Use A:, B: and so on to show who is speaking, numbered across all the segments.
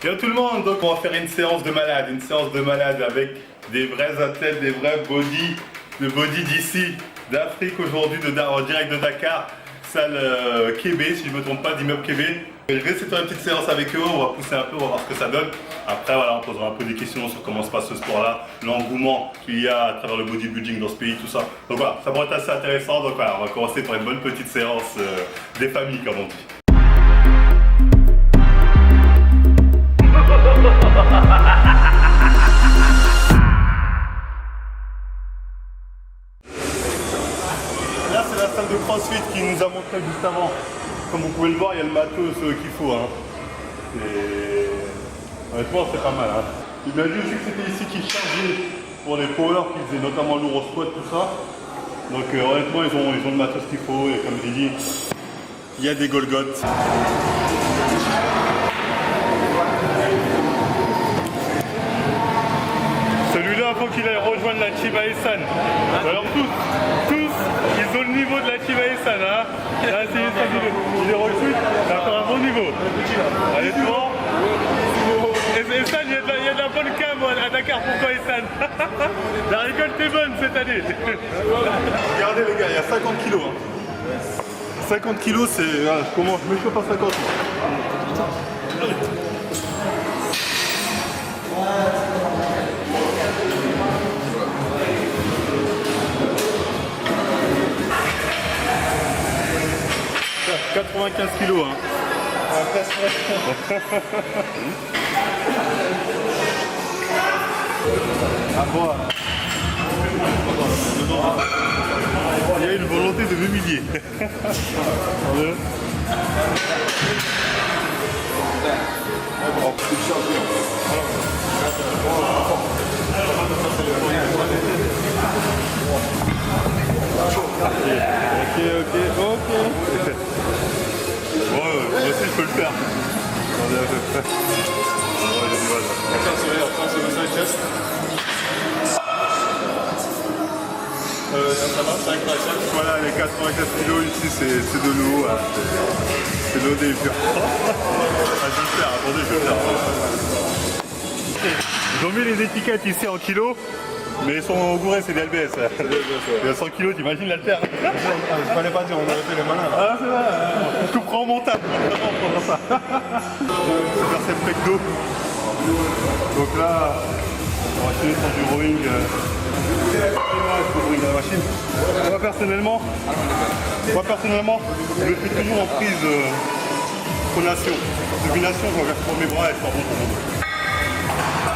A: Yo tout le monde, donc on va faire une séance de malade avec des vrais athlètes, des vrais body d'ici, d'Afrique aujourd'hui, en direct de Dakar, salle Kébé, si je ne me trompe pas, d'immeuble Kébé. Je vais essayer de faire une petite séance avec eux, on va pousser un peu, on va voir ce que ça donne. Après voilà, on posera un peu des questions sur comment se passe ce sport-là, l'engouement qu'il y a à travers le bodybuilding dans ce pays, tout ça. Donc voilà, ça va être assez intéressant, donc voilà, on va commencer par une bonne petite séance des familles comme on dit. Là c'est la salle de CrossFit qui nous a montré juste avant. Comme vous pouvez le voir, il y a le matos qu'il faut. Hein. Honnêtement c'est pas mal. Hein. Il m'a dit aussi que c'était ici qu'ils chargeaient pour les power, qu'ils faisaient notamment lourd au squat, tout ça. Donc honnêtement ils ont le matos qu'il faut et comme j'ai dit, il y a des Golgotes. Celui-là, il faut qu'il aille rejoindre la Chiba-e-san. Alors tous, ils ont le niveau de la Chiba-e-san. Hein. Là, c'est il est recrute, il a encore un bon niveau. Allez, tout bon. Et San, il y a de la bonne cam à Dakar pour toi, San. La récolte est bonne cette année. Regardez les gars, il y a 50 kilos. Hein. 50 kilos, c'est... je m'échauffe à 50. « 95 kilos, hein. Ah bon. Il y a une volonté de m'humilier. Ok. Bon, moi aussi je peux le faire. On est à peu près. Voilà, les 95 kilos ici, c'est de l'eau. Hein. C'est de l'eau des purs. Je vais le faire, attendez, je vais le faire. Ils ont mis les étiquettes ici en kilos. Mais ils sont gourés, c'est des LBS. Il y a 100 kilos, t'imagines l'haltère?
B: Il fallait pas dire, on aurait fait les malins.
A: Ah, c'est vrai, je comprends mon montage. C'est faire cette pec d'eau. Donc là, on va enchaîner sur du rowing. La machine. Moi personnellement, je le fais toujours en prise pronation. Domination, je regarde pour mes bras et je pars bon pour mon dos.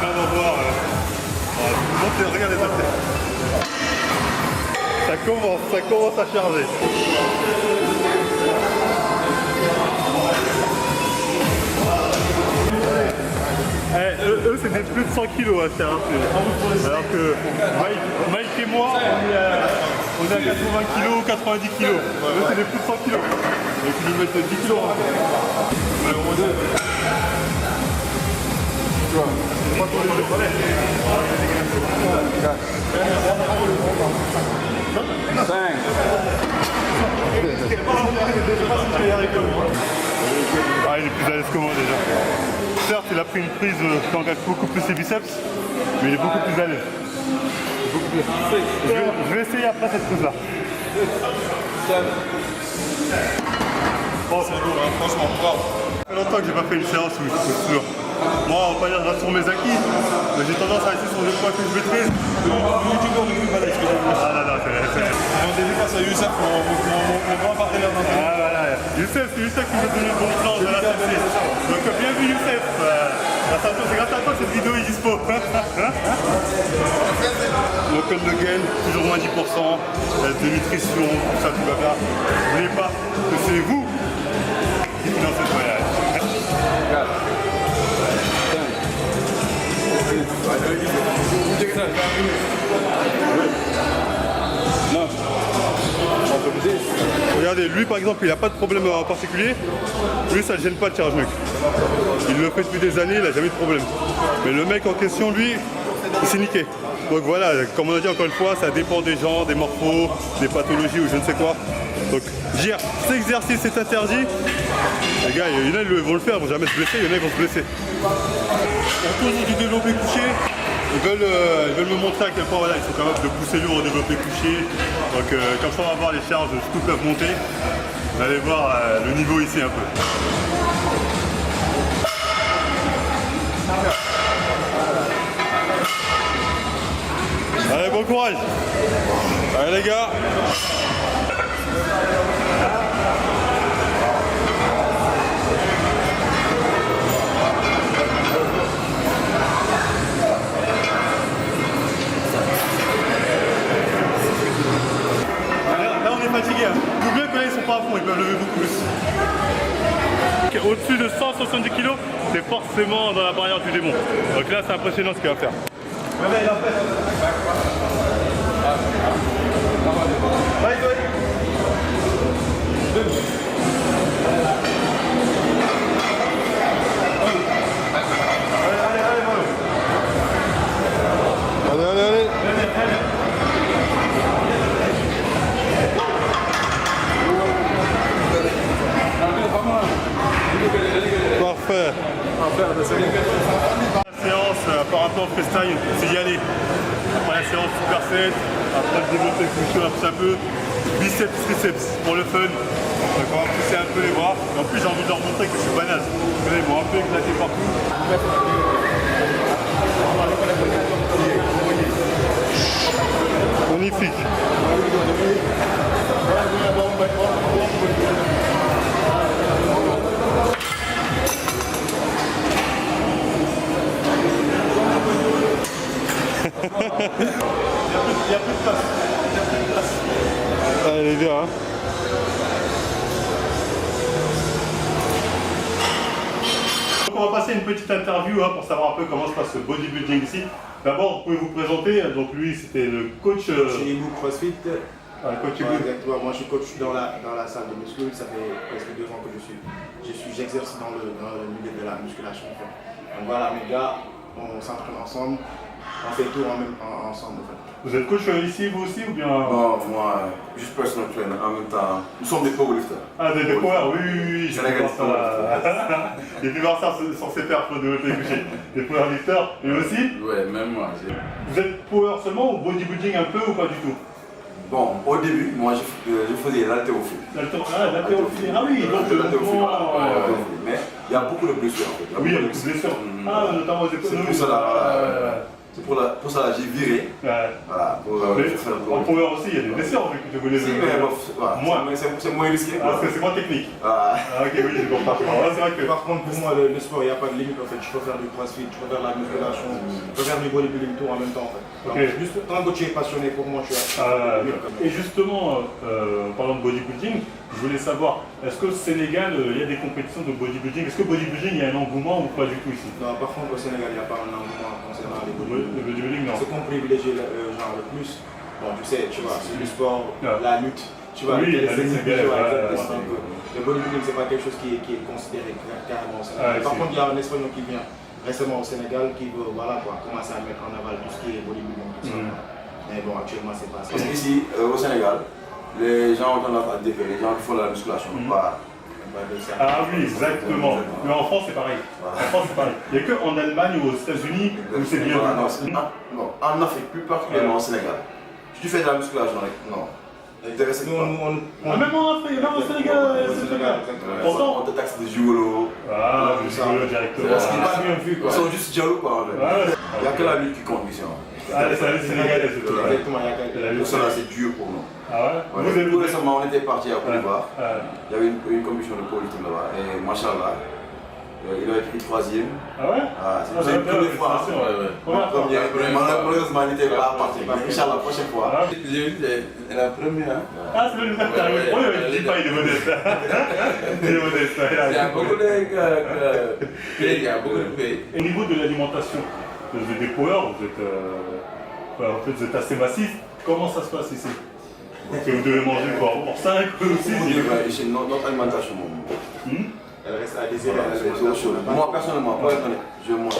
A: Là, on va voir. Regardez ça. Ça commence à charger. Eux c'est des plus de 100 kilos à faire. Alors que Mike et moi on est à 80 kilos, 90 kilos. Eux c'est des plus de 100 kilos. Donc ils nous mettent 10 kilos. Tu vois, pas trop les deux palais.
B: 5.
A: Ah, il est plus à l'aise que moi déjà. Certes, il a pris une prise qui engage beaucoup plus ses biceps, mais il est beaucoup plus à l'aise. Je vais essayer après cette prise-là.
B: Bon, c'est lourd, hein, franchement, bravo.
A: Ça fait longtemps que j'ai pas fait une séance où je suis sûr. Moi, on va pas dire sur mes acquis, mais j'ai tendance à rester sur les points que je maîtrise.
B: Le youtubeur de Kumbala, je connais.
A: Ah non, c'est...
B: On dédicace à Youssef, mon grand partenaire dans le
A: Ah voilà, Youssef, c'est Youssef qui m'a donné le bon plan de la CC. Donc bienvenue Youssef. C'est grâce à toi cette vidéo est dispo. Le code de gain, toujours moins 10%, de nutrition, tout ça, tout blabla. N'oubliez pas que c'est vous qui financez ce voyage. Non. Regardez, lui par exemple, il n'a pas de problème en particulier. Lui, ça ne gêne pas de charge mec. Il le fait depuis des années, il n'a jamais de problème. Mais le mec en question, lui, il s'est niqué. Donc voilà, comme on a dit encore une fois, ça dépend des gens, des morphos, des pathologies ou je ne sais quoi. Donc dire cet exercice est interdit. Les gars, il y en a ils vont le faire, ils vont jamais se blesser, il y en a ils vont se blesser. On tourne du développé couché. Ils veulent me montrer à quel point voilà, ils sont capables de pousser lourd au développé couché. Donc comme ça on va voir les charges jusqu'où peuvent monter. Vous allez voir le niveau ici un peu. Allez, bon courage. Allez les gars. Là on est fatigué. Vous bien que là ils sont pas à fond, ils peuvent lever beaucoup plus. Au-dessus de 170 kg, c'est forcément dans la barrière du démon. Donc là c'est impressionnant ce qu'il va faire. Allez. Parfait. La séance par rapport au freestyle, c'est y aller. Après la séance superset, après le développé couché un peu, biceps, triceps pour le fun. Donc on va pousser un peu les bras. Et en plus j'ai envie de leur montrer que je suis banal. Vous voyez, ils m'ont un peu éclaté partout. Magnifique. Il n'y a plus de place. Allez les gars. Donc on va passer une petite interview pour savoir un peu comment se passe le bodybuilding ici. D'abord, vous pouvez vous présenter. Donc lui, c'était le coach.
C: Chez Ibu CrossFit.
A: Coach Ibu.
C: Exactement. Moi, je suis coach dans la salle de muscu. Ça fait presque 2 ans que j'exerce dans le milieu de la musculation. Donc voilà, mes gars, on s'entraîne ensemble. On fait tout ensemble. En fait.
A: Vous êtes coach ici, vous aussi, ou bien?
D: Non, moi, juste personal trainer. En même temps, nous sommes des powerlifters.
A: Ah, des power, oui, j'ai pu voir ça. J'ai pu voir ça sur ses perfs de développé couché. Des powerlifters, et aussi?
D: Ouais, même moi.
A: Vous êtes power seulement ou bodybuilding un peu ou pas du tout?
D: Bon, au début, moi, je faisais l'haltérophilie.
A: L'haltérophilie, ah oui, donc le mouvement.
D: Mais il y a beaucoup de blessures en fait.
A: Oui, il y a beaucoup de blessures. Ah, notamment aux épaules.
D: C'est pour cela, c'est pour ça j'ai viré. Voilà,
A: en power aussi, il y a des blessures en fait que je voulais.
D: C'est moins risqué.
A: Parce que c'est moins technique. Ah, ok, oui, je comprends. C'est vrai que.
C: Par contre, pour moi, le sport, il n'y a pas de limite en fait. Je peux faire du crossfit, je peux faire de la musculation, je peux faire du bodybuilding tout en même temps en fait. Donc, juste tant que tu es passionné, pour moi, tu as.
A: Et justement, parlant de bodybuilding, je voulais savoir, est-ce qu'au Sénégal, il y a des compétitions de bodybuilding? Est-ce que bodybuilding, il y a un engouement ou pas du tout ici?
C: Non, par contre, au Sénégal, il n'y a pas un engouement concernant les bodybuilding.
A: Le bodybuilding, non.
C: Ce qu'on privilégie genre le plus, bon, tu sais, tu vois, c'est le sport, la lutte. Tu vois,
A: oui,
C: le bodybuilding, c'est pas quelque chose qui est considéré carrément au Sénégal. Par contre, il y a un Espagnol qui vient récemment au Sénégal qui veut commencer à mettre en avant tout ce qui est bodybuilding. Tout ça. Mais bon, actuellement, c'est pas ça.
D: Parce qu'ici, au Sénégal, les gens ont tendance à déférer, les gens qui font la musculation.
A: Ah oui, exactement. Mais en France, c'est pareil. En France, c'est pareil. Il n'y a qu'en Allemagne ou aux États-Unis où c'est bien.
D: Non, en Afrique, plus particulièrement au Sénégal. Si tu fais de la musculation, non.
A: Même en Afrique, même au Sénégal.
D: Pourtant, on te taxe des gigolos.
A: Ah, des gigolos directement.
D: C'est pas bien vu, quoi. Ils sont juste jaloux, quoi. Il n'y a que la lutte qui compte ici.
A: Ah, c'est la lutte sénégalaise.
C: Exactement,
D: tout ça là, c'est dur pour nous.
A: Ah ouais?
D: Tout récemment, on était parti à Côte d'Ivoire. Il y avait une commission de powerlifting là-bas. Et machallah, il a été 3e.
A: Ah ouais?
D: C'est une première fois. Malheureusement, il n'était pas parti. Inch'Allah, prochaine fois.
B: C'est la première.
A: Ah, c'est le oui, je dis pas, il est modeste. Il est modeste.
B: Il y a beaucoup de pays, il y a beaucoup de pays.
A: Au niveau de l'alimentation, vous êtes des power, vous êtes assez massif. Comment ça se passe ici? Parce que vous devez manger pour 5 ou 6.
D: Notre alimentation,
C: elle reste à désirer.
D: moi personnellement, pour être honnête, je mange.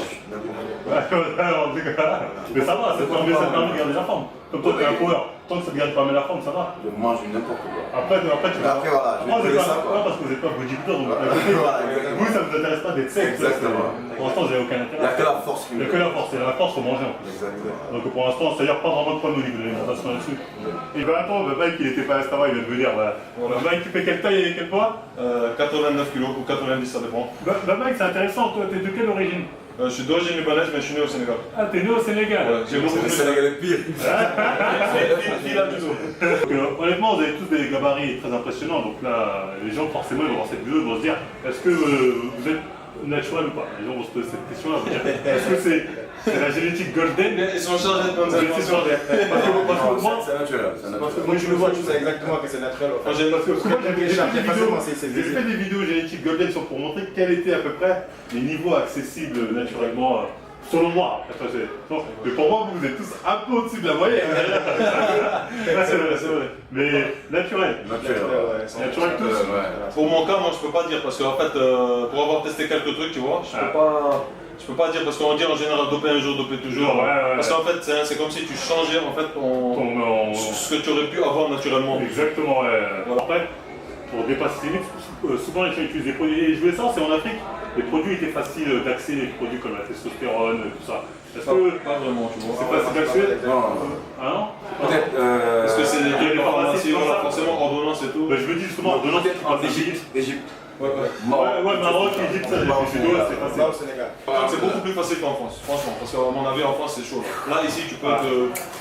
A: Mais ça va, ça permet de garder la forme. Comme toi, tu es un power. tant que ça te garde pas mal la forme, ça va.
D: Je mange n'importe quoi.
A: Après, tu vas.
D: Après, voilà, je
A: Moi,
D: vais
A: pas,
D: ça, quoi.
A: non, parce que vous n'êtes pas bodybuilder, donc
D: Voilà,
A: vous, ça ne vous intéresse pas d'être sec.
D: Exactement.
A: Pour l'instant, vous n'avez aucun
D: Il n'y a
A: intérêt.
D: que la force qui
A: Il n'y a que la force, et la force, faut manger en plus.
D: Exactement.
A: Donc pour l'instant, c'est-à-dire pas vraiment de problème au niveau de l'alimentation là-dessus. Et ben attends, Mike, il n'était pas à Instagram, il vient de venir. Voilà. Mike, tu fais quelle taille et quel poids
B: 89 kg ou 90, ça dépend.
A: Mike, c'est intéressant, toi, t'es de quelle origine?
B: Je suis d'origine libanaise, mais je suis né au Sénégal.
A: Ah, t'es né au Sénégal.
B: Ouais, j'ai beaucoup
D: C'est le
B: plus.
D: Sénégalais pire.
B: Fil à judo.
A: Honnêtement, vous avez tous des gabarits très impressionnants, donc là, les gens, forcément, ils vont voir cette vidéo, ils vont se dire, est-ce que vous êtes naturel ou pas? Les gens vont se poser cette question-là, vont dire, est-ce que c'est la génétique golden?
B: Ils sont chargés de bonnes intentions.
A: Parce que moi,
D: C'est naturel. C'est
C: Parce
D: naturel.
C: que moi je le vois, tu sais exactement que c'est naturel.
B: Moi, j'ai
A: parce que moi,
C: C'est
A: j'ai fait des vidéos génétiques golden pour montrer quels étaient à peu près les niveaux accessibles naturellement, selon moi. Après, ça, mais pour moi, vous êtes tous un peu au-dessus de la moyenne.
B: c'est vrai.
A: Mais naturel.
D: Naturel tous. Ouais.
B: Pour mon cas, moi je peux pas dire parce qu'en fait, pour avoir testé quelques trucs, tu vois, je peux pas dire parce qu'on dit en général doper un jour, doper toujours.
A: Ouais.
B: Parce qu'en fait, c'est comme si tu changeais en fait ce que tu aurais pu avoir naturellement.
A: Exactement. Après, pour dépasser les limites, souvent les gens utilisent des produits. Et je voulais savoir, c'est en Afrique, les produits étaient faciles d'accès, les produits comme la testostérone, tout ça. Est-ce que
B: Pas vraiment, tu vois.
A: c'est facile d'accès?
D: Non.
A: Ah non?
D: Peut-être.
B: Parce que c'est
A: Il y a des
B: des pharmacies,
A: pharmacies comme
B: voilà,
A: ça.
B: forcément ordonnance et tout.
A: Je me dis justement, en donnant
D: Peut-être en Égypte. Égypte.
B: Ouais.
A: Ouais, Maroc, Égypte, ça,
D: Maroc,
A: c'est facile.
C: Là au Sénégal.
B: C'est beaucoup plus facile qu'en France, franchement, parce qu'à mon avis en France c'est chaud. Là ici tu peux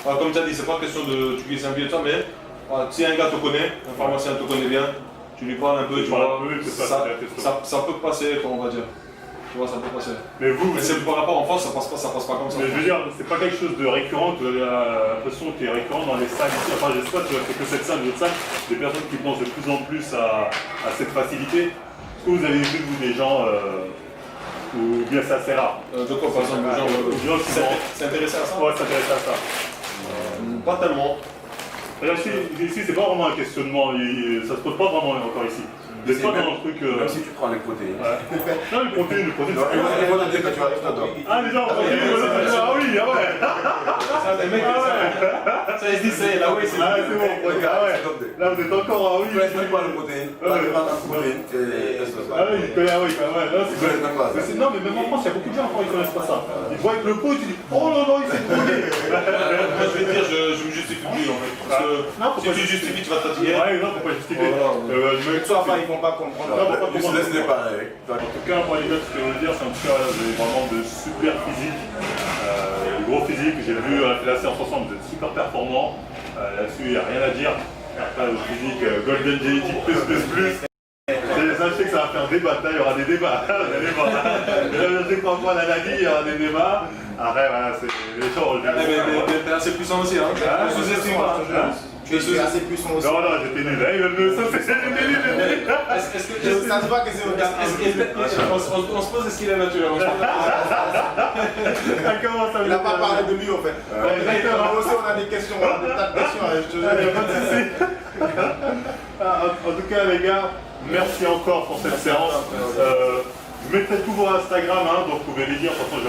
B: comme tu as dit, c'est pas question de tu glisses un billet de ça, mais si un gars te connaît, un pharmacien te connaît bien, tu lui parles un peu, tu vois, ça peut passer, on va dire. Tu vois, ça peut passer.
A: Mais vous,
B: Mais c'est par rapport en France, ça passe pas comme ça.
A: mais je veux dire, c'est pas quelque chose de récurrent, vous avez l'impression qu'il est récurrent dans les salles ici. Enfin, je sais pas, tu vois, c'est que cette salle, une autre salle, des personnes qui pensent de plus en plus à cette facilité. Est-ce que vous avez vu, vous, des gens, ou bien c'est assez rare?
B: De quoi par exemple, les gens
A: qui sont...
B: c'est intéressé à ça?
A: Ouais, s'intéresser à ça.
B: Pas tellement.
A: Là, ici, c'est pas vraiment un questionnement, ça se pose pas vraiment encore ici. Vous n'êtes pas dans le truc...
D: Même si tu prends les protéines.
A: Non, les protéines,
D: Non, les protéines que tu vas tout
A: Ah, les gens, ah oui, ah ouais.
B: Ça, les mecs, ça ils se disent, c'est là, oui, c'est
A: Ah, c'est bon, ah ouais. Là, vous êtes encore, ah oui.
D: Tu prends les protéines. Tu prends les protéines.
A: Ah oui, il connaît, ah oui, ouais. Non, mais même en France, il y a beaucoup de gens encore qui ne connaissent pas ça. Ils voient avec le pot, tu dis, oh non, il s'est brûlé.
B: Moi, je vais te dire, je me justifie plus en fait. Parce que si tu justifies, tu vas te fatiguer.
A: Ouais, non, faut pas justifier.
C: Ils vont pas comprendre.
D: Ils se laissent déparer.
A: En tout cas, moi, les gars, ce que je veux dire, c'est en tout cas, vous avez vraiment de super physique, de gros physique. J'ai vu la séance ensemble, vous êtes super performants. Là-dessus, il n'y a rien à dire. Après, le physique Golden Genetic plus. Sachez que ça va faire débat, là, il y aura des débats. Vous allez voir. Je crois pas la Nadi, il y aura des débats. Après, voilà, c'est les gens.
B: Mais t'es assez puissant aussi, hein.
A: Ah,
B: Sous-estime pas.
C: Tu es assez puissant aussi.
A: Non, j'étais nul. Ça, c'est nul.
B: Est-ce que
C: Ça se voit que c'est au
B: on se pose est-ce qu'il est naturel?
A: Comment ça
C: Il n'a pas parlé de lui en fait. Nous aussi on a des questions, on a des tas de questions. Je te
A: Allez, pas de soucis. En tout cas, les gars, merci encore pour cette séance. Je mettrai tout vos Instagram, hein, donc vous pouvez les dire. De toute façon,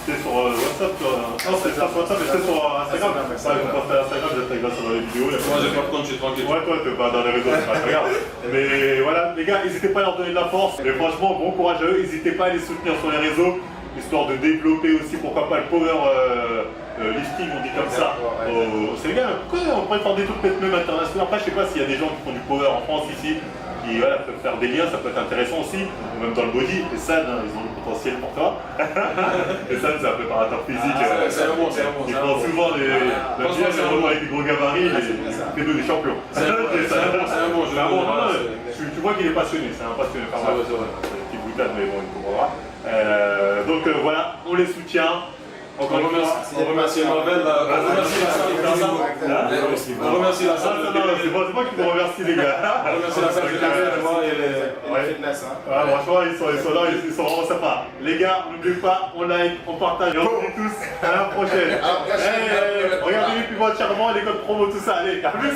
A: j'étais sur WhatsApp. Non, c'est pas sur WhatsApp, mais j'étais sur Instagram. Ouais, je vais pas faire Instagram, j'intègre ça dans les vidéos.
B: Moi j'ai pas de compte, je suis tranquille.
A: Ouais, toi, t'es pas dans les réseaux, c'est pas grave. Mais voilà, les gars, n'hésitez pas à leur donner de la force. Et franchement, bon courage à eux. N'hésitez pas à les soutenir sur les réseaux, histoire de développer aussi, pourquoi pas, le power lifting, on dit comme ça. Au Sénégal, pourquoi on pourrait faire des trucs peut-être même internationaux. Après, je sais pas s'il y a des gens qui font du power en France ici, qui peuvent faire des liens, ça peut être intéressant aussi, ou même dans le body. Et ça, ils ont le potentiel pour toi. Et ça, c'est un préparateur physique.
B: C'est un bon.
A: Ils font souvent les avec des gros gabarits, les deux des champions.
B: C'est un bon jeu.
A: Tu vois qu'il est passionné, c'est un passionné. Enfin, c'est une petite boutade, mais bon, il comprendra. Donc voilà, on les soutient. Encore une fois,
B: on remercie Marvel, on remercie la salle. On remercie la salle.
A: C'est moi qui vous remercie, les gars.
B: On remercie la salle de Café et les
C: fitness.
A: Franchement, ils sont là, ils sont vraiment sympas. Les gars, n'oubliez pas, on like, on partage et on se dit tous à la prochaine. Regardez les plus beaux charmants, les codes promo, tout ça. Allez, à plus.